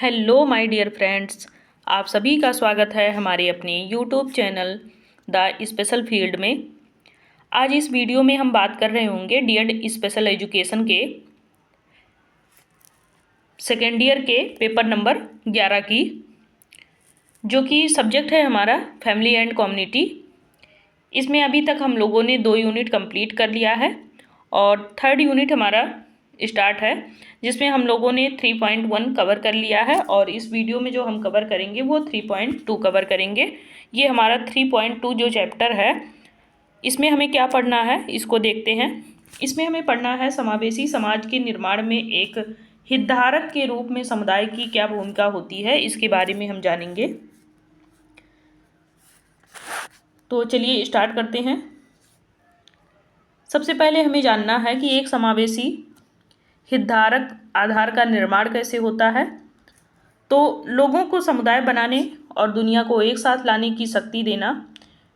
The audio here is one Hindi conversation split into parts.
हेलो माय डियर फ्रेंड्स, आप सभी का स्वागत है हमारे अपने YouTube channel the special field में। आज इस वीडियो में हम बात कर रहे होंगे डीएड स्पेशल एजुकेशन के सेकेंड ईयर के पेपर नंबर 11 की, जो कि सब्जेक्ट है हमारा फैमिली एंड कम्युनिटी। इसमें अभी तक हम लोगों ने 2 यूनिट कंप्लीट कर लिया है और थर्ड यूनिट हमारा स्टार्ट है, जिसमें हम लोगों ने 3.1 कवर कर लिया है और इस वीडियो में जो हम कवर करेंगे वो 3.2 कवर करेंगे। ये हमारा 3.2 जो चैप्टर है, इसमें हमें क्या पढ़ना है इसको देखते हैं। इसमें हमें पढ़ना है समावेशी समाज के निर्माण में एक हितधारक के रूप में समुदाय की क्या भूमिका होती है, इसके बारे में हम जानेंगे। तो चलिए स्टार्ट करते हैं। सबसे पहले हमें जानना है कि एक समावेशी हितधारक आधार का निर्माण कैसे होता है। तो लोगों को समुदाय बनाने और दुनिया को एक साथ लाने की शक्ति देना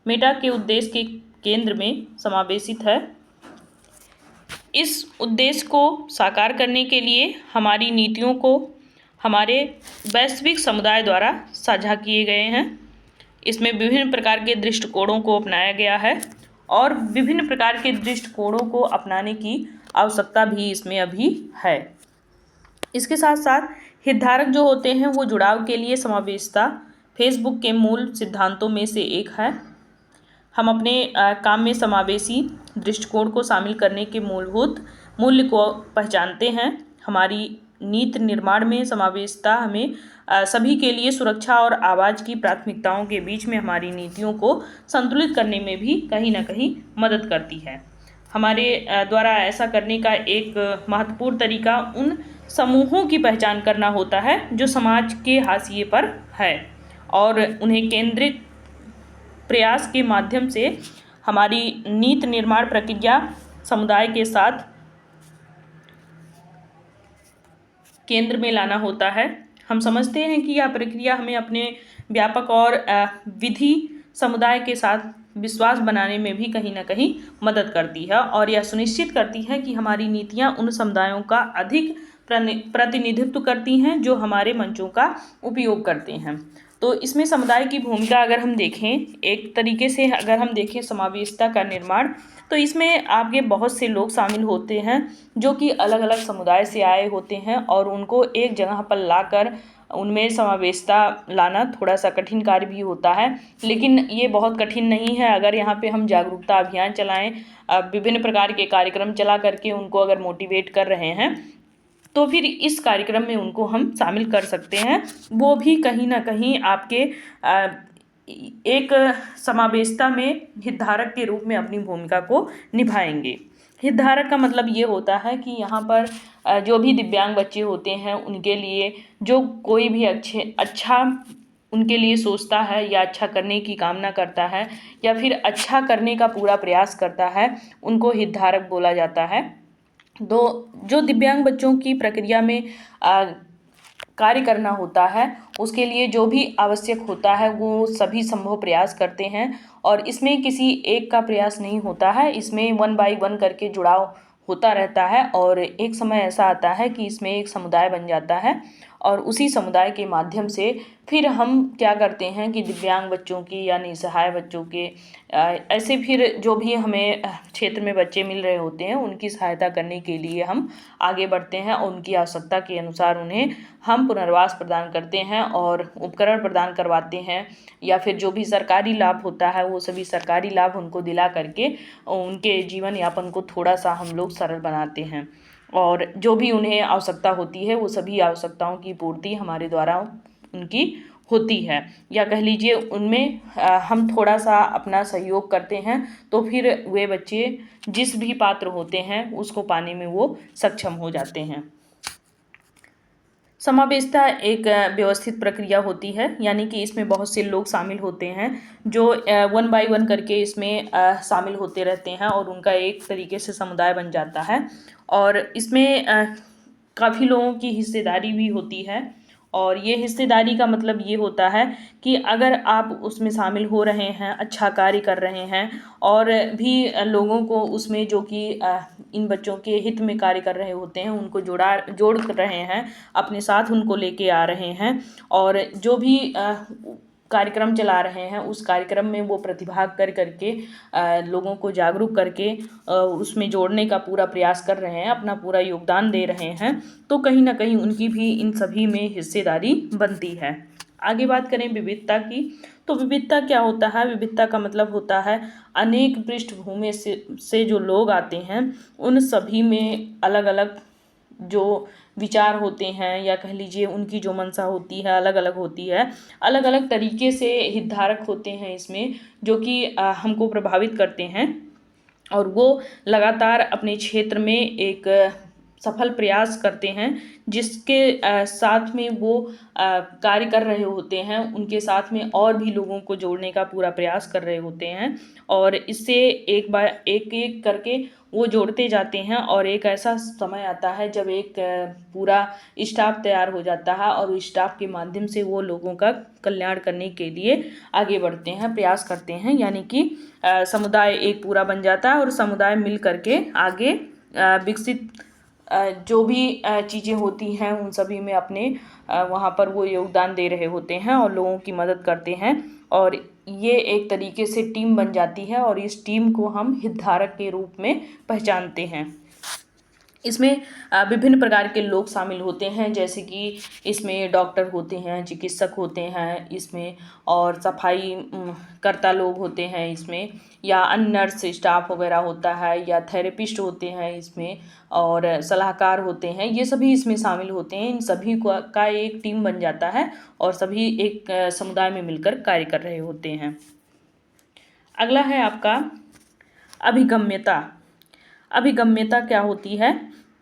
मेटा के उद्देश्य के केंद्र में समावेशित है। इस उद्देश्य को साकार करने के लिए हमारी नीतियों को हमारे वैश्विक समुदाय द्वारा साझा किए गए हैं। इसमें विभिन्न प्रकार के दृष्टिकोणों को अपनाया गया है और विभिन्न प्रकार के दृष्टिकोणों को अपनाने की आवश्यकता भी इसमें अभी है। इसके साथ साथ हितधारक जो होते हैं वो जुड़ाव के लिए समावेशिता फेसबुक के मूल सिद्धांतों में से एक है। हम अपने काम में समावेशी दृष्टिकोण को शामिल करने के मूलभूत मूल्य को पहचानते हैं। हमारी नीति निर्माण में समावेशिता हमें सभी के लिए सुरक्षा और आवाज़ की प्राथमिकताओं के बीच में हमारी नीतियों को संतुलित करने में भी कहीं ना कहीं मदद करती है। हमारे द्वारा ऐसा करने का एक महत्वपूर्ण तरीका उन समूहों की पहचान करना होता है जो समाज के हाशिए पर है और उन्हें केंद्रित प्रयास के माध्यम से हमारी नीति निर्माण प्रक्रिया समुदाय के साथ केंद्र में लाना होता है। हम समझते हैं कि यह प्रक्रिया हमें अपने व्यापक और विधि समुदाय के साथ विश्वास बनाने में भी कहीं ना कहीं मदद करती है और यह सुनिश्चित करती है कि हमारी नीतियां उन समुदायों का अधिक प्रतिनिधित्व करती हैं जो हमारे मंचों का उपयोग करते हैं। तो इसमें समुदाय की भूमिका अगर हम देखें, एक तरीके से अगर हम देखें समावेशिता का निर्माण, तो इसमें आपके बहुत से लोग शामिल होते हैं जो कि अलग अलग समुदाय से आए होते हैं और उनको एक जगह पर लाकर उनमें समावेशिता लाना थोड़ा सा कठिन कार्य भी होता है, लेकिन ये बहुत कठिन नहीं है। अगर यहाँ पे हम जागरूकता अभियान चलाएं, विभिन्न प्रकार के कार्यक्रम चला करके उनको अगर मोटिवेट कर रहे हैं, तो फिर इस कार्यक्रम में उनको हम शामिल कर सकते हैं। वो भी कहीं ना कहीं आपके एक समावेशिता में हितधारक के रूप में अपनी भूमिका को निभाएंगे। हितधारक का मतलब ये होता है कि यहाँ पर जो भी दिव्यांग बच्चे होते हैं उनके लिए जो कोई भी अच्छा उनके लिए सोचता है या अच्छा करने की कामना करता है या फिर अच्छा करने का पूरा प्रयास करता है, उनको हितधारक बोला जाता है। तो जो दिव्यांग बच्चों की प्रक्रिया में कार्य करना होता है, उसके लिए जो भी आवश्यक होता है वो सभी संभव प्रयास करते हैं और इसमें किसी एक का प्रयास नहीं होता है, इसमें 1 बाय 1 करके जुड़ाव होता रहता है और एक समय ऐसा आता है कि इसमें एक समुदाय बन जाता है और उसी समुदाय के माध्यम से फिर हम क्या करते हैं कि दिव्यांग बच्चों की या निसहाय बच्चों के ऐसे फिर जो भी हमें क्षेत्र में बच्चे मिल रहे होते हैं उनकी सहायता करने के लिए हम आगे बढ़ते हैं और उनकी आवश्यकता के अनुसार उन्हें हम पुनर्वास प्रदान करते हैं और उपकरण प्रदान करवाते हैं या फिर जो भी सरकारी लाभ होता है वो सभी सरकारी लाभ उनको दिला करके उनके जीवन यापन को थोड़ा सा हम लोग सरल बनाते हैं और जो भी उन्हें आवश्यकता होती है वो सभी आवश्यकताओं की पूर्ति हमारे द्वारा उनकी होती है, या कह लीजिए उनमें हम थोड़ा सा अपना सहयोग करते हैं तो फिर वे बच्चे जिस भी पात्र होते हैं उसको पाने में वो सक्षम हो जाते हैं। समावेशिता एक व्यवस्थित प्रक्रिया होती है, यानी कि इसमें बहुत से लोग शामिल होते हैं जो 1 बाय 1 करके इसमें शामिल होते रहते हैं और उनका एक तरीके से समुदाय बन जाता है और इसमें काफ़ी लोगों की हिस्सेदारी भी होती है और ये हिस्सेदारी का मतलब ये होता है कि अगर आप उसमें शामिल हो रहे हैं, अच्छा कार्य कर रहे हैं और भी लोगों को उसमें जो कि इन बच्चों के हित में कार्य कर रहे होते हैं उनको जोड़ रहे हैं, अपने साथ उनको लेके आ रहे हैं और जो भी कार्यक्रम चला रहे हैं उस कार्यक्रम में वो प्रतिभाग कर करके लोगों को जागरूक करके उसमें जोड़ने का पूरा प्रयास कर रहे हैं, अपना पूरा योगदान दे रहे हैं, तो कहीं ना कहीं उनकी भी इन सभी में हिस्सेदारी बनती है। आगे बात करें विविधता की, तो विविधता क्या होता है? विविधता का मतलब होता है अनेक पृष्ठभूमि से जो लोग आते हैं उन सभी में अलग अलग जो विचार होते हैं या कह लीजिए उनकी जो मंशा होती है अलग अलग होती है, अलग अलग तरीके से हितधारक होते हैं इसमें जो कि हमको प्रभावित करते हैं और वो लगातार अपने क्षेत्र में एक सफल प्रयास करते हैं जिसके साथ में वो कार्य कर रहे होते हैं, उनके साथ में और भी लोगों को जोड़ने का पूरा प्रयास कर रहे होते हैं और इससे एक बार एक एक करके वो जोड़ते जाते हैं और एक ऐसा समय आता है जब एक पूरा स्टाफ तैयार हो जाता है और उस स्टाफ के माध्यम से वो लोगों का कल्याण करने के लिए आगे बढ़ते हैं, प्रयास करते हैं, यानी कि समुदाय एक पूरा बन जाता है और समुदाय मिल करके आगे विकसित जो भी चीज़ें होती हैं उन सभी में अपने वहाँ पर वो योगदान दे रहे होते हैं और लोगों की मदद करते हैं और ये एक तरीके से टीम बन जाती है और इस टीम को हम हितधारक के रूप में पहचानते हैं। इसमें विभिन्न प्रकार के लोग शामिल होते हैं, जैसे कि इसमें डॉक्टर होते हैं, चिकित्सक होते हैं इसमें और सफाई कर्ता लोग होते हैं इसमें, या अन्य नर्स स्टाफ वगैरह होता है या थेरेपिस्ट होते हैं इसमें और सलाहकार होते हैं, ये सभी इसमें शामिल होते हैं। इन सभी का एक टीम बन जाता है और सभी एक समुदाय में मिलकर कार्य कर रहे होते हैं। अगला है आपका अभिगम्यता। अभिगम्यता क्या होती है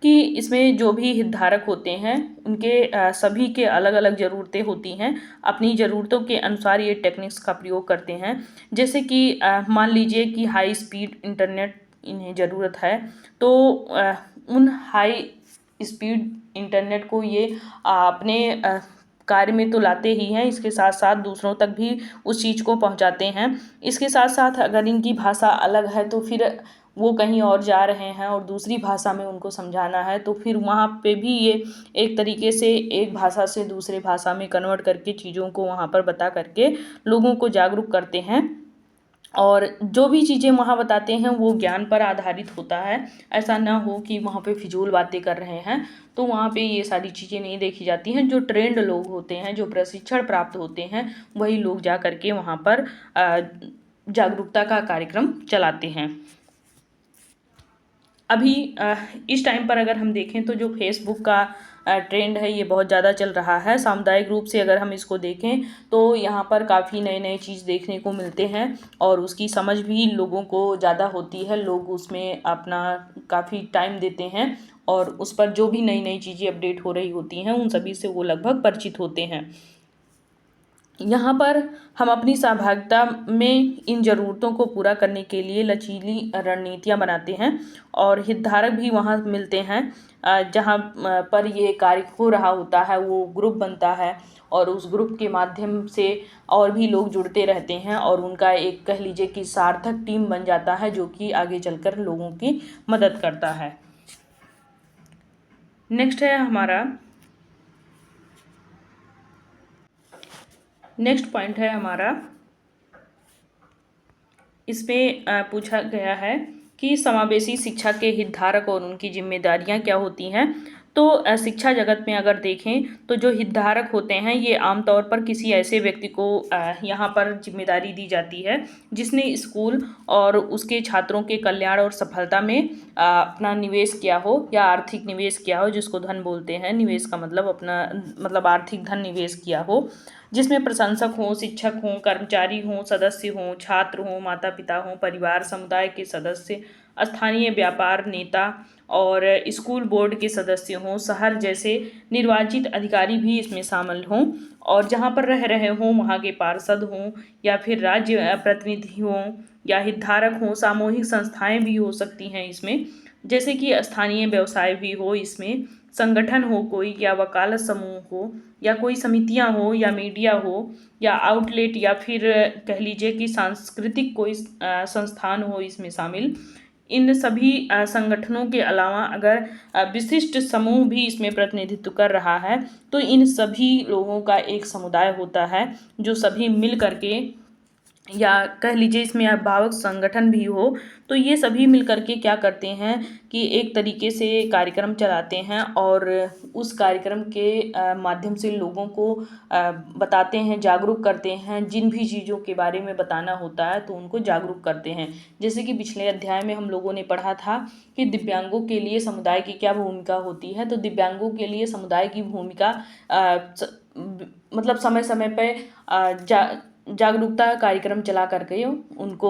कि इसमें जो भी हितधारक होते हैं उनके सभी के अलग अलग ज़रूरतें होती हैं, अपनी ज़रूरतों के अनुसार ये टेक्निक्स का प्रयोग करते हैं। जैसे कि मान लीजिए कि हाई स्पीड इंटरनेट इन्हें ज़रूरत है, तो उन हाई स्पीड इंटरनेट को ये अपने कार्य में तो लाते ही हैं, इसके साथ साथ दूसरों तक भी उस चीज़ को पहुंचाते हैं। इसके साथ साथ अगर इनकी भाषा अलग है तो फिर वो कहीं और जा रहे हैं और दूसरी भाषा में उनको समझाना है, तो फिर वहाँ पे भी ये एक तरीके से एक भाषा से दूसरे भाषा में कन्वर्ट करके चीज़ों को वहाँ पर बता करके लोगों को जागरूक करते हैं और जो भी चीज़ें वहाँ बताते हैं वो ज्ञान पर आधारित होता है। ऐसा ना हो कि वहाँ पे फिजूल बातें कर रहे हैं, तो वहाँ पे ये सारी चीज़ें नहीं देखी जाती हैं। जो ट्रेंड लोग होते हैं, जो प्रशिक्षण प्राप्त होते हैं, वही लोग जा करके वहाँ पर जागरूकता का कार्यक्रम चलाते हैं। अभी इस टाइम पर अगर हम देखें तो जो फेसबुक का ट्रेंड है ये बहुत ज़्यादा चल रहा है। सामुदायिक रूप से अगर हम इसको देखें तो यहाँ पर काफ़ी नए नए चीज़ देखने को मिलते हैं और उसकी समझ भी लोगों को ज़्यादा होती है। लोग उसमें अपना काफ़ी टाइम देते हैं और उस पर जो भी नई नई चीज़ें अपडेट हो रही होती हैं उन सभी से वो लगभग परिचित होते हैं। यहाँ पर हम अपनी सहभागिता में इन ज़रूरतों को पूरा करने के लिए लचीली रणनीतियाँ बनाते हैं और हितधारक भी वहाँ मिलते हैं जहाँ पर ये कार्य हो रहा होता है, वो ग्रुप बनता है और उस ग्रुप के माध्यम से और भी लोग जुड़ते रहते हैं और उनका एक कह लीजिए कि सार्थक टीम बन जाता है जो कि आगे चलकर लोगों की मदद करता है। नेक्स्ट पॉइंट है हमारा, इसमें पूछा गया है कि समावेशी शिक्षा के हितधारक और उनकी जिम्मेदारियां क्या होती हैं। तो शिक्षा जगत में अगर देखें तो जो हितधारक होते हैं ये आमतौर पर किसी ऐसे व्यक्ति को यहाँ पर जिम्मेदारी दी जाती है जिसने स्कूल और उसके छात्रों के कल्याण और सफलता में अपना निवेश किया हो या आर्थिक निवेश किया हो, जिसको धन बोलते हैं। निवेश का मतलब अपना आर्थिक धन निवेश किया हो, जिसमें प्रशंसक हों, शिक्षक हों, कर्मचारी हों, सदस्य हों, छात्र हों, माता पिता हों, परिवार समुदाय के सदस्य, स्थानीय व्यापार नेता और स्कूल बोर्ड के सदस्य हों, शहर जैसे निर्वाचित अधिकारी भी इसमें शामिल हों और जहाँ पर रह रहे हों वहाँ के पार्षद हों या फिर राज्य प्रतिनिधि हों या हितधारक हों। सामूहिक संस्थाएं भी हो सकती हैं इसमें, जैसे कि स्थानीय व्यवसाय भी हो, इसमें संगठन हो कोई या वकालत समूह हो या कोई समितियां हो या मीडिया हो या आउटलेट या फिर कह लीजिए कि सांस्कृतिक कोई संस्थान हो इसमें शामिल, इन सभी संगठनों के अलावा अगर विशिष्ट समूह भी इसमें प्रतिनिधित्व कर रहा है तो इन सभी लोगों का एक समुदाय होता है जो सभी मिल करके, या कह लीजिए इसमें अभिभावक संगठन भी हो, तो ये सभी मिल करके क्या करते हैं कि एक तरीके से कार्यक्रम चलाते हैं और उस कार्यक्रम के माध्यम से लोगों को बताते हैं, जागरूक करते हैं। जिन भी चीज़ों के बारे में बताना होता है तो उनको जागरूक करते हैं। जैसे कि पिछले अध्याय में हम लोगों ने पढ़ा था कि दिव्यांगों के लिए समुदाय की क्या भूमिका होती है। तो दिव्यांगों के लिए समुदाय की भूमिका मतलब समय समय पर जागरूकता कार्यक्रम चला करके उनको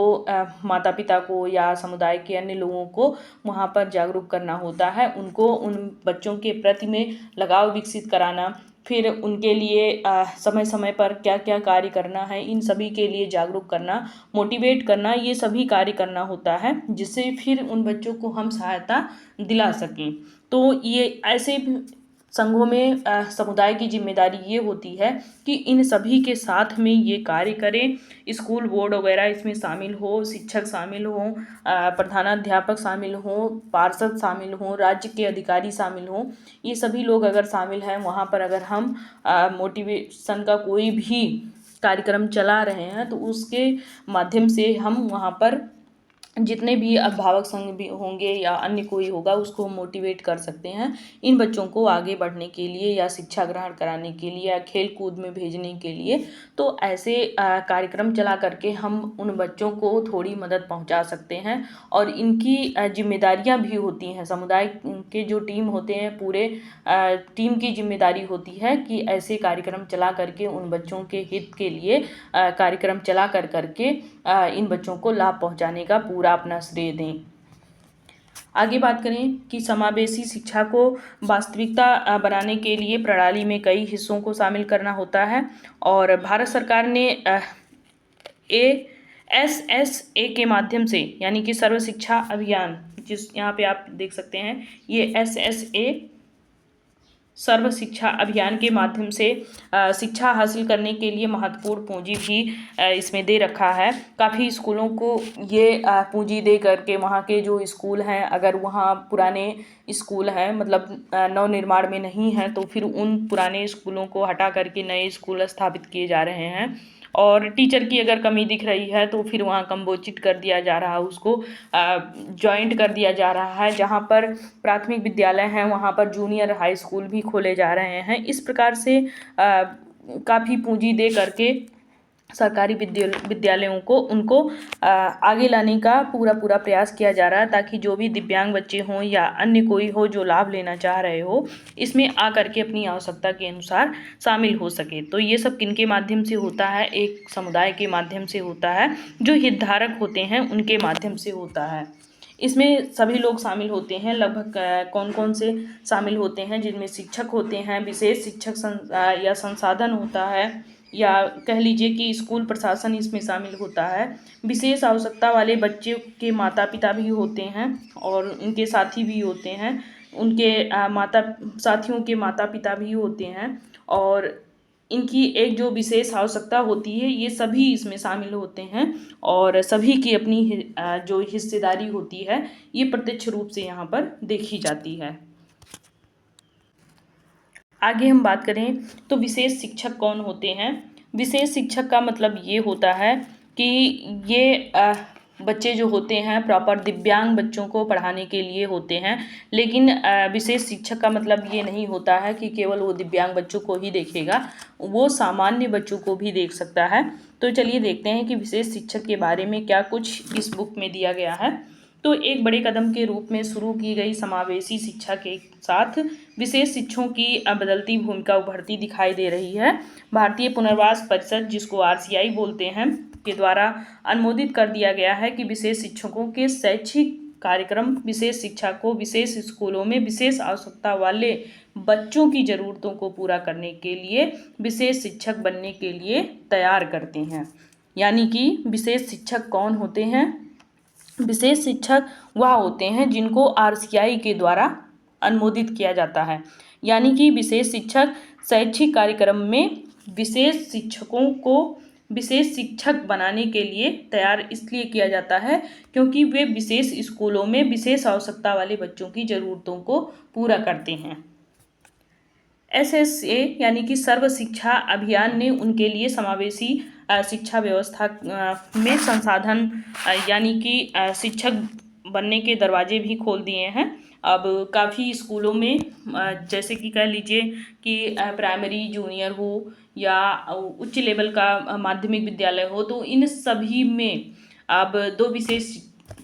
माता पिता को या समुदाय के अन्य लोगों को वहाँ पर जागरूक करना होता है। उनको उन बच्चों के प्रति में लगाव विकसित कराना, फिर उनके लिए समय समय पर क्या क्या कार्य करना है, इन सभी के लिए जागरूक करना, मोटिवेट करना, ये सभी कार्य करना होता है जिससे फिर उन बच्चों को हम सहायता दिला सकें। तो ये ऐसे संघों में समुदाय की जिम्मेदारी ये होती है कि इन सभी के साथ में ये कार्य करें। स्कूल बोर्ड वगैरह इसमें शामिल हो, शिक्षक शामिल हों, प्रधानाध्यापक शामिल हों, पार्षद शामिल हों, राज्य के अधिकारी शामिल हों। ये सभी लोग अगर शामिल हैं वहाँ पर, अगर हम मोटिवेशन का कोई भी कार्यक्रम चला रहे हैं तो उसके माध्यम से हम वहाँ पर जितने भी अभिभावक संघ भी होंगे या अन्य कोई होगा उसको मोटिवेट कर सकते हैं इन बच्चों को आगे बढ़ने के लिए या शिक्षा ग्रहण कराने के लिए या खेल कूद में भेजने के लिए। तो ऐसे कार्यक्रम चला करके हम उन बच्चों को थोड़ी मदद पहुंचा सकते हैं। और इनकी जिम्मेदारियां भी होती हैं, समुदाय के जो टीम होते हैं पूरे टीम की जिम्मेदारी होती है कि ऐसे कार्यक्रम चला करके उन बच्चों के हित के लिए कार्यक्रम चला करके इन बच्चों को लाभ पहुंचाने का पूरा अपना श्रेय दें। आगे बात करें कि समावेशी शिक्षा को वास्तविकता बनाने के लिए प्रणाली में कई हिस्सों को शामिल करना होता है और भारत सरकार ने SSA के माध्यम से, यानी कि सर्व शिक्षा अभियान, जिस यहाँ पे आप देख सकते हैं ये SSA सर्व शिक्षा अभियान के माध्यम से शिक्षा हासिल करने के लिए महत्वपूर्ण पूंजी भी इसमें दे रखा है। काफ़ी स्कूलों को ये पूंजी दे करके वहाँ के जो स्कूल हैं, अगर वहाँ पुराने स्कूल हैं मतलब नव निर्माण में नहीं है तो फिर उन पुराने स्कूलों को हटा करके नए स्कूल स्थापित किए जा रहे हैं। और टीचर की अगर कमी दिख रही है तो फिर वहाँ कम्बोचिट कर दिया जा रहा है, उसको जॉइंट कर दिया जा रहा है। जहाँ पर प्राथमिक विद्यालय हैं वहाँ पर जूनियर हाई स्कूल भी खोले जा रहे हैं। इस प्रकार से काफ़ी पूंजी दे करके सरकारी विद्यालयों को उनको आगे लाने का पूरा प्रयास किया जा रहा है ताकि जो भी दिव्यांग बच्चे हों या अन्य कोई हो जो लाभ लेना चाह रहे हो इसमें आ करके अपनी आवश्यकता के अनुसार शामिल हो सके। तो ये सब किनके माध्यम से होता है? एक समुदाय के माध्यम से होता है, जो हितधारक होते हैं उनके माध्यम से होता है। इसमें सभी लोग शामिल होते हैं। लगभग कौन कौन से शामिल होते हैं? जिनमें शिक्षक होते हैं, विशेष शिक्षक या संसाधन होता है, या कह लीजिए कि स्कूल प्रशासन इसमें शामिल होता है। विशेष आवश्यकता वाले बच्चों के माता पिता भी होते हैं और उनके साथी भी होते हैं, उनके साथियों के माता पिता भी होते हैं और इनकी एक जो विशेष आवश्यकता होती है ये सभी इसमें शामिल होते हैं और सभी की अपनी जो हिस्सेदारी होती है ये प्रत्यक्ष रूप से यहाँ पर देखी जाती है। आगे हम बात करें तो विशेष शिक्षक कौन होते हैं? विशेष शिक्षक का मतलब ये होता है कि ये बच्चे जो होते हैं प्रॉपर दिव्यांग बच्चों को पढ़ाने के लिए होते हैं। लेकिन विशेष शिक्षक का मतलब ये नहीं होता है कि केवल वो दिव्यांग बच्चों को ही देखेगा, वो सामान्य बच्चों को भी देख सकता है। तो चलिए देखते हैं कि विशेष शिक्षक के बारे में क्या कुछ इस बुक में दिया गया है। तो एक बड़े कदम के रूप में शुरू की गई समावेशी शिक्षा के साथ विशेष शिक्षकों की बदलती भूमिका उभरती दिखाई दे रही है। भारतीय पुनर्वास परिषद, जिसको RCI बोलते हैं, के द्वारा अनुमोदित कर दिया गया है कि विशेष शिक्षकों के शैक्षिक कार्यक्रम विशेष शिक्षा को विशेष स्कूलों में विशेष आवश्यकता वाले बच्चों की ज़रूरतों को पूरा करने के लिए विशेष शिक्षक बनने के लिए तैयार करते हैं। यानी कि विशेष शिक्षक कौन होते हैं? विशेष शिक्षक वह होते हैं जिनको RCI के द्वारा अनुमोदित किया जाता है। यानी कि विशेष शिक्षक शैक्षिक कार्यक्रम में विशेष शिक्षकों को विशेष शिक्षक बनाने के लिए तैयार इसलिए किया जाता है क्योंकि वे विशेष स्कूलों में विशेष आवश्यकता वाले बच्चों की ज़रूरतों को पूरा करते हैं। SSA यानी कि सर्व शिक्षा अभियान ने उनके लिए समावेशी शिक्षा व्यवस्था में संसाधन यानी कि शिक्षक बनने के दरवाजे भी खोल दिए हैं। अब काफ़ी स्कूलों में जैसे कि कह लीजिए कि प्राइमरी जूनियर हो या उच्च लेवल का माध्यमिक विद्यालय हो, तो इन सभी में अब 2 विशेष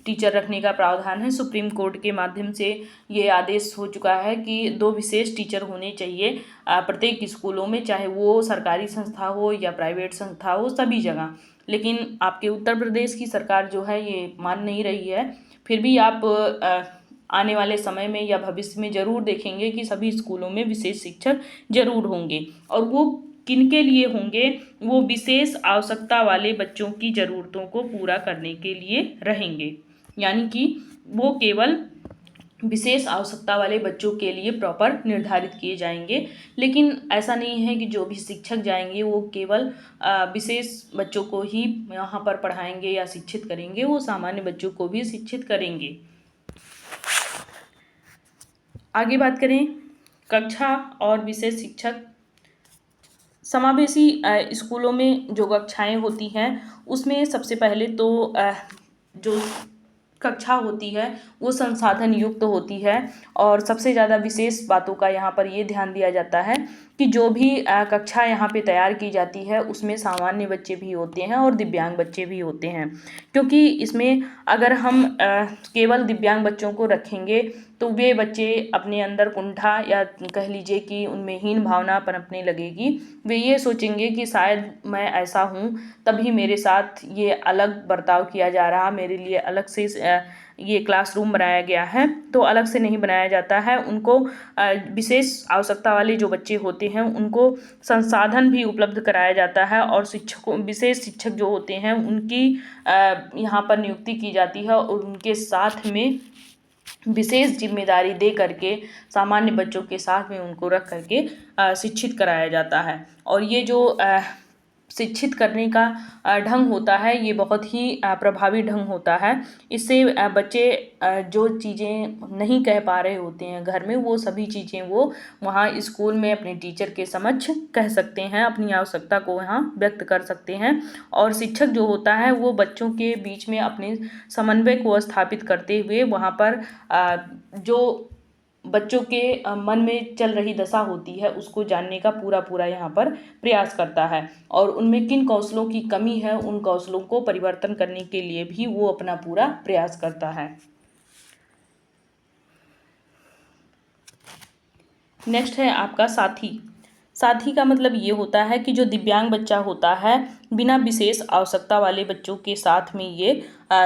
टीचर रखने का प्रावधान है। सुप्रीम कोर्ट के माध्यम से ये आदेश हो चुका है कि 2 विशेष टीचर होने चाहिए प्रत्येक स्कूलों में, चाहे वो सरकारी संस्था हो या प्राइवेट संस्था हो, सभी जगह। लेकिन आपके उत्तर प्रदेश की सरकार जो है ये मान नहीं रही है। फिर भी आप आने वाले समय में या भविष्य में ज़रूर देखेंगे कि सभी स्कूलों में विशेष शिक्षक ज़रूर होंगे, और वो किनके लिए होंगे? वो विशेष आवश्यकता वाले बच्चों की ज़रूरतों को पूरा करने के लिए रहेंगे, यानी कि वो केवल विशेष आवश्यकता वाले बच्चों के लिए प्रॉपर निर्धारित किए जाएंगे। लेकिन ऐसा नहीं है कि जो भी शिक्षक जाएंगे वो केवल विशेष बच्चों को ही यहाँ पर पढ़ाएंगे या शिक्षित करेंगे, वो सामान्य बच्चों को भी शिक्षित करेंगे। आगे बात करें कक्षा और विशेष शिक्षक। समावेशी स्कूलों में जो कक्षाएं होती हैं उसमें सबसे पहले तो जो कक्षा होती है वो संसाधन युक्त होती है, और सबसे ज़्यादा विशेष बातों का यहाँ पर ये ध्यान दिया जाता है कि जो भी कक्षा यहाँ पे तैयार की जाती है उसमें सामान्य बच्चे भी होते हैं और दिव्यांग बच्चे भी होते हैं। क्योंकि इसमें अगर हम केवल दिव्यांग बच्चों को रखेंगे तो वे बच्चे अपने अंदर कुंठा या कह लीजिए कि उनमें हीन भावना पनपने लगेगी। वे ये सोचेंगे कि शायद मैं ऐसा हूँ तभी मेरे साथ ये अलग बर्ताव किया जा रहा, मेरे लिए अलग से ये क्लासरूम बनाया गया है। तो अलग से नहीं बनाया जाता है, उनको विशेष आवश्यकता वाले जो बच्चे होते हैं उनको संसाधन भी उपलब्ध कराया जाता है, और शिक्षकों विशेष शिक्षक जो होते हैं उनकी यहाँ पर नियुक्ति की जाती है, और उनके साथ में विशेष जिम्मेदारी दे करके सामान्य बच्चों के साथ में उनको रख करके शिक्षित कराया जाता है। और ये जो शिक्षित करने का ढंग होता है ये बहुत ही प्रभावी ढंग होता है। इससे बच्चे जो चीज़ें नहीं कह पा रहे होते हैं घर में, वो सभी चीज़ें वो वहाँ स्कूल में अपने टीचर के समक्ष कह सकते हैं, अपनी आवश्यकता को वहाँ व्यक्त कर सकते हैं। और शिक्षक जो होता है वो बच्चों के बीच में अपने समन्वय को स्थापित करते हुए वहाँ पर जो बच्चों के मन में चल रही दशा होती है उसको जानने का पूरा यहाँ पर प्रयास करता है, और उनमें किन कौशलों की कमी है उन कौशलों को परिवर्तन करने के लिए भी वो अपना पूरा प्रयास करता है। नेक्स्ट है आपका साथी। साथी का मतलब ये होता है कि जो दिव्यांग बच्चा होता है बिना विशेष आवश्यकता वाले बच्चों के साथ में ये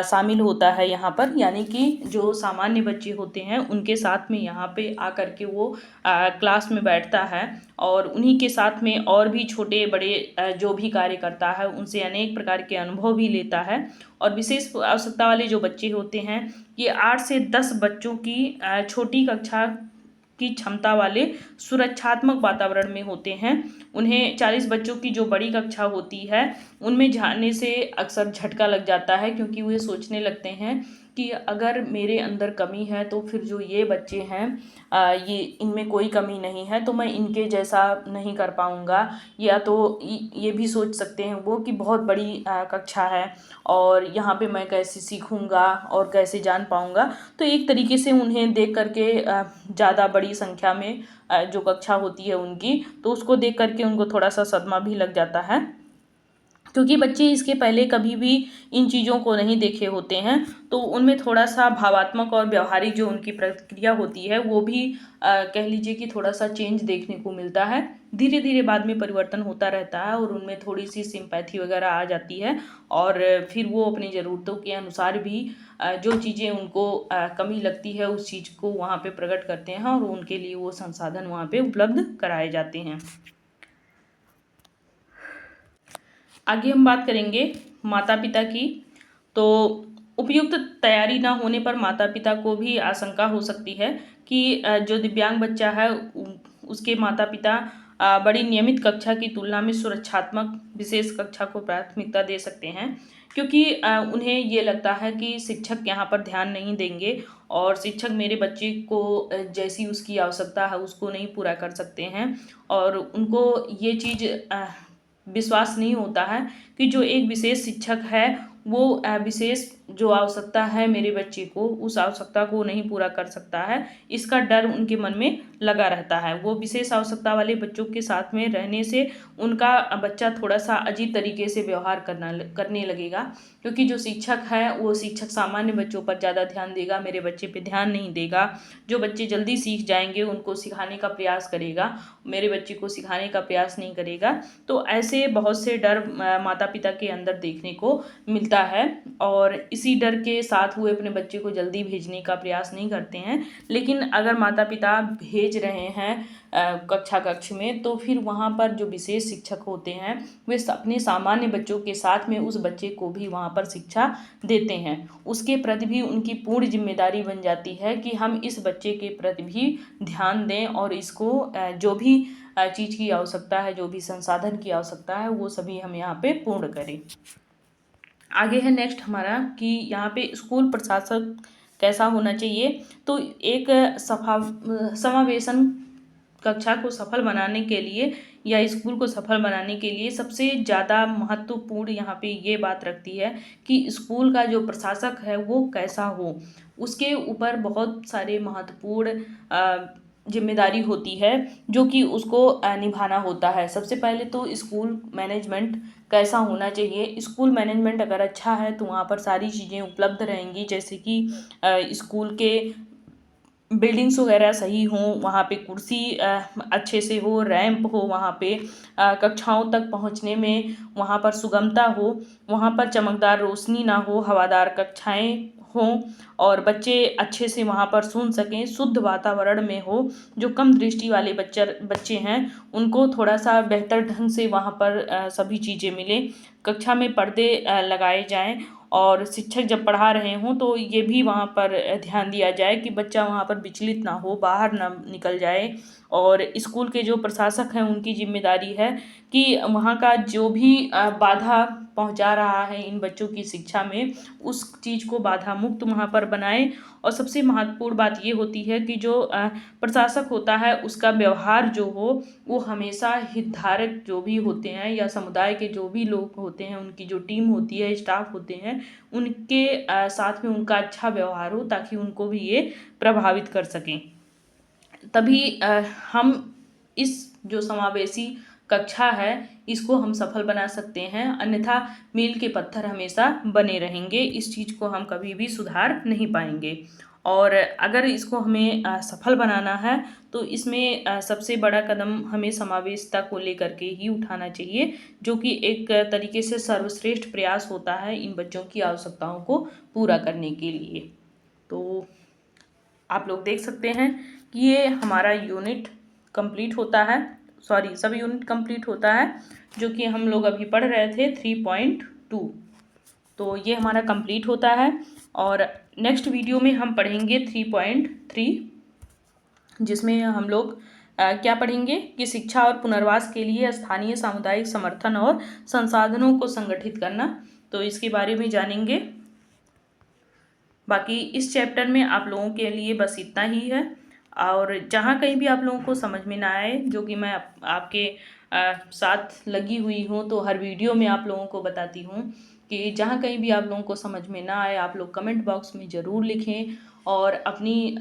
शामिल होता है यहाँ पर, यानी कि जो सामान्य बच्चे होते हैं उनके साथ में यहाँ पे आकर के वो क्लास में बैठता है, और उन्हीं के साथ में और भी छोटे बड़े जो भी कार्य करता है उनसे अनेक प्रकार के अनुभव भी लेता है। और विशेष आवश्यकता वाले जो बच्चे होते हैं ये 8 से 10 बच्चों की छोटी कक्षा की क्षमता वाले सुरक्षात्मक वातावरण में होते हैं। उन्हें 40 बच्चों की जो बड़ी कक्षा होती है उनमें जाने से अक्सर झटका लग जाता है, क्योंकि वे सोचने लगते हैं कि अगर मेरे अंदर कमी है तो फिर जो ये बच्चे हैं ये इनमें कोई कमी नहीं है तो मैं इनके जैसा नहीं कर पाऊँगा, या तो ये भी सोच सकते हैं वो कि बहुत बड़ी कक्षा है और यहाँ पे मैं कैसे सीखूँगा और कैसे जान पाऊँगा। तो एक तरीके से उन्हें देख करके ज़्यादा बड़ी संख्या में जो कक्षा होती है उनकी, तो उसको देख करके उनको थोड़ा सा सदमा भी लग जाता है, क्योंकि बच्चे इसके पहले कभी भी इन चीज़ों को नहीं देखे होते हैं। तो उनमें थोड़ा सा भावात्मक और व्यवहारिक जो उनकी प्रतिक्रिया होती है वो भी कह लीजिए कि थोड़ा सा चेंज देखने को मिलता है। धीरे धीरे बाद में परिवर्तन होता रहता है और उनमें थोड़ी सी सिंपैथी वगैरह आ जाती है, और फिर वो अपनी ज़रूरतों के अनुसार भी जो चीज़ें उनको कमी लगती है उस चीज़ को वहाँ पे प्रकट करते हैं, और उनके लिए वो संसाधन वहाँ पे उपलब्ध कराए जाते हैं। आगे हम बात करेंगे माता पिता की। तो उपयुक्त तैयारी ना होने पर माता पिता को भी आशंका हो सकती है कि जो दिव्यांग बच्चा है उसके माता पिता बड़ी नियमित कक्षा की तुलना में सुरक्षात्मक विशेष कक्षा को प्राथमिकता दे सकते हैं, क्योंकि उन्हें ये लगता है कि शिक्षक यहाँ पर ध्यान नहीं देंगे और शिक्षक मेरे बच्चे को जैसी उसकी आवश्यकता है उसको नहीं पूरा कर सकते हैं। और उनको ये चीज़ विश्वास नहीं होता है कि जो एक विशेष शिक्षक है वो विशेष जो आवश्यकता है मेरे बच्चे को, उस आवश्यकता को नहीं पूरा कर सकता है। इसका डर उनके मन में लगा रहता है। वो विशेष आवश्यकता वाले बच्चों के साथ में रहने से उनका बच्चा थोड़ा सा अजीब तरीके से व्यवहार करने लगेगा, क्योंकि जो शिक्षक है वो शिक्षक सामान्य बच्चों पर ज़्यादा ध्यान देगा, मेरे बच्चे पे ध्यान नहीं देगा। जो बच्चे जल्दी सीख जाएंगे उनको सिखाने का प्रयास करेगा, मेरे बच्चे को सिखाने का प्रयास नहीं करेगा। तो ऐसे बहुत से डर माता पिता के अंदर देखने को मिलता है और इसी डर के साथ हुए अपने बच्चे को जल्दी भेजने का प्रयास नहीं करते हैं। लेकिन अगर माता पिता भेज रहे हैं कक्षा कक्ष में, तो फिर वहाँ पर जो विशेष शिक्षक होते हैं वे अपने सामान्य बच्चों के साथ में उस बच्चे को भी वहाँ पर शिक्षा देते हैं। उसके प्रति भी उनकी पूर्ण जिम्मेदारी बन जाती है कि हम इस बच्चे के प्रति भी ध्यान दें और इसको जो भी चीज़ की आवश्यकता है, जो भी संसाधन की आवश्यकता है, वो सभी हम यहाँ पे पूर्ण करें। आगे है नेक्स्ट हमारा कि यहाँ पे स्कूल प्रशासक कैसा होना चाहिए। तो एक समावेशन कक्षा को सफल बनाने के लिए या स्कूल को सफल बनाने के लिए सबसे ज़्यादा महत्वपूर्ण यहाँ पे ये बात रखती है कि स्कूल का जो प्रशासक है वो कैसा हो। उसके ऊपर बहुत सारे महत्वपूर्ण जिम्मेदारी होती है जो कि उसको निभाना होता है। सबसे पहले तो स्कूल मैनेजमेंट कैसा होना चाहिए। स्कूल मैनेजमेंट अगर अच्छा है तो वहाँ पर सारी चीज़ें उपलब्ध रहेंगी, जैसे कि स्कूल के बिल्डिंग्स वगैरह सही हों, वहाँ पे कुर्सी अच्छे से हो, रैंप हो, वहाँ पे कक्षाओं तक पहुँचने में वहाँ पर सुगमता हो, वहाँ पर चमकदार रोशनी ना हो, हवादार कक्षाएं हों और बच्चे अच्छे से वहाँ पर सुन सकें, शुद्ध वातावरण में हो। जो कम दृष्टि वाले बच्चे हैं उनको थोड़ा सा बेहतर ढंग से वहाँ पर सभी चीज़ें मिलें। कक्षा में पर्दे लगाए जाएं और शिक्षक जब पढ़ा रहे हों तो ये भी वहाँ पर ध्यान दिया जाए कि बच्चा वहाँ पर विचलित ना हो, बाहर ना निकल जाए। और स्कूल के जो प्रशासक हैं उनकी जिम्मेदारी है कि वहाँ का जो भी बाधा पहुँचा रहा है इन बच्चों की शिक्षा में, उस चीज़ को बाधा मुक्त वहाँ पर बनाएं। और सबसे महत्वपूर्ण बात ये होती है कि जो प्रशासक होता है उसका व्यवहार जो हो वो हमेशा हितधारक जो भी होते हैं या समुदाय के जो भी लोग होते हैं, उनकी जो टीम होती है, स्टाफ होते हैं, उनके साथ में उनका अच्छा व्यवहार हो ताकि उनको भी ये प्रभावित कर सकें। तभी हम इस जो समावेशी कक्षा है इसको हम सफल बना सकते हैं, अन्यथा मील के पत्थर हमेशा बने रहेंगे। इस चीज़ को हम कभी भी सुधार नहीं पाएंगे। और अगर इसको हमें सफल बनाना है तो इसमें सबसे बड़ा कदम हमें समावेशिता को लेकर के ही उठाना चाहिए, जो कि एक तरीके से सर्वश्रेष्ठ प्रयास होता है इन बच्चों की आवश्यकताओं को पूरा करने के लिए। तो आप लोग देख सकते हैं कि ये हमारा यूनिट कंप्लीट होता है, सब यूनिट कंप्लीट होता है जो कि हम लोग अभी पढ़ रहे थे 3.2। तो ये हमारा कंप्लीट होता है और नेक्स्ट वीडियो में हम पढ़ेंगे 3.3, जिसमें हम लोग क्या पढ़ेंगे कि शिक्षा और पुनर्वास के लिए स्थानीय सामुदायिक समर्थन और संसाधनों को संगठित करना। तो इसके बारे में जानेंगे। बाकी इस चैप्टर में आप लोगों के लिए बस इतना ही है। और जहाँ कहीं भी आप लोगों को समझ में ना आए, जो कि मैं आपके साथ लगी हुई हूँ, तो हर वीडियो में आप लोगों को बताती हूँ कि जहाँ कहीं भी आप लोगों को समझ में ना आए आप लोग कमेंट बॉक्स में ज़रूर लिखें और अपनी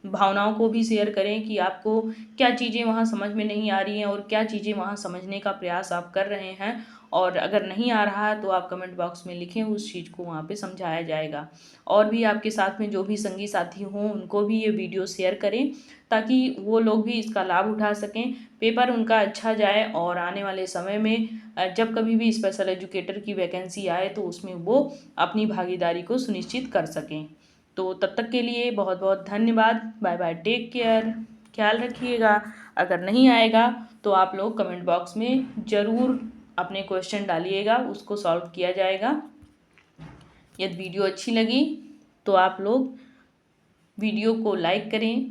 भावनाओं को भी शेयर करें कि आपको क्या चीज़ें वहाँ समझ में नहीं आ रही हैं और क्या चीज़ें वहाँ समझने का प्रयास आप कर रहे हैं। और अगर नहीं आ रहा है तो आप कमेंट बॉक्स में लिखें, उस चीज़ को वहाँ पे समझाया जाएगा। और भी आपके साथ में जो भी संगी साथी हों उनको भी ये वीडियो शेयर करें ताकि वो लोग भी इसका लाभ उठा सकें, पेपर उनका अच्छा जाए और आने वाले समय में जब कभी भी स्पेशल एजुकेटर की वैकेंसी आए तो उसमें वो अपनी भागीदारी को सुनिश्चित कर सकें। तो तब तक के लिए बहुत बहुत धन्यवाद। बाय बाय, टेक केयर, ख्याल रखिएगा। अगर नहीं आएगा तो आप लोग कमेंट बॉक्स में ज़रूर अपने क्वेश्चन डालिएगा, उसको सॉल्व किया जाएगा। यदि वीडियो अच्छी लगी तो आप लोग वीडियो को लाइक करें,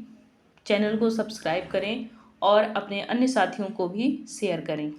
चैनल को सब्सक्राइब करें और अपने अन्य साथियों को भी शेयर करें।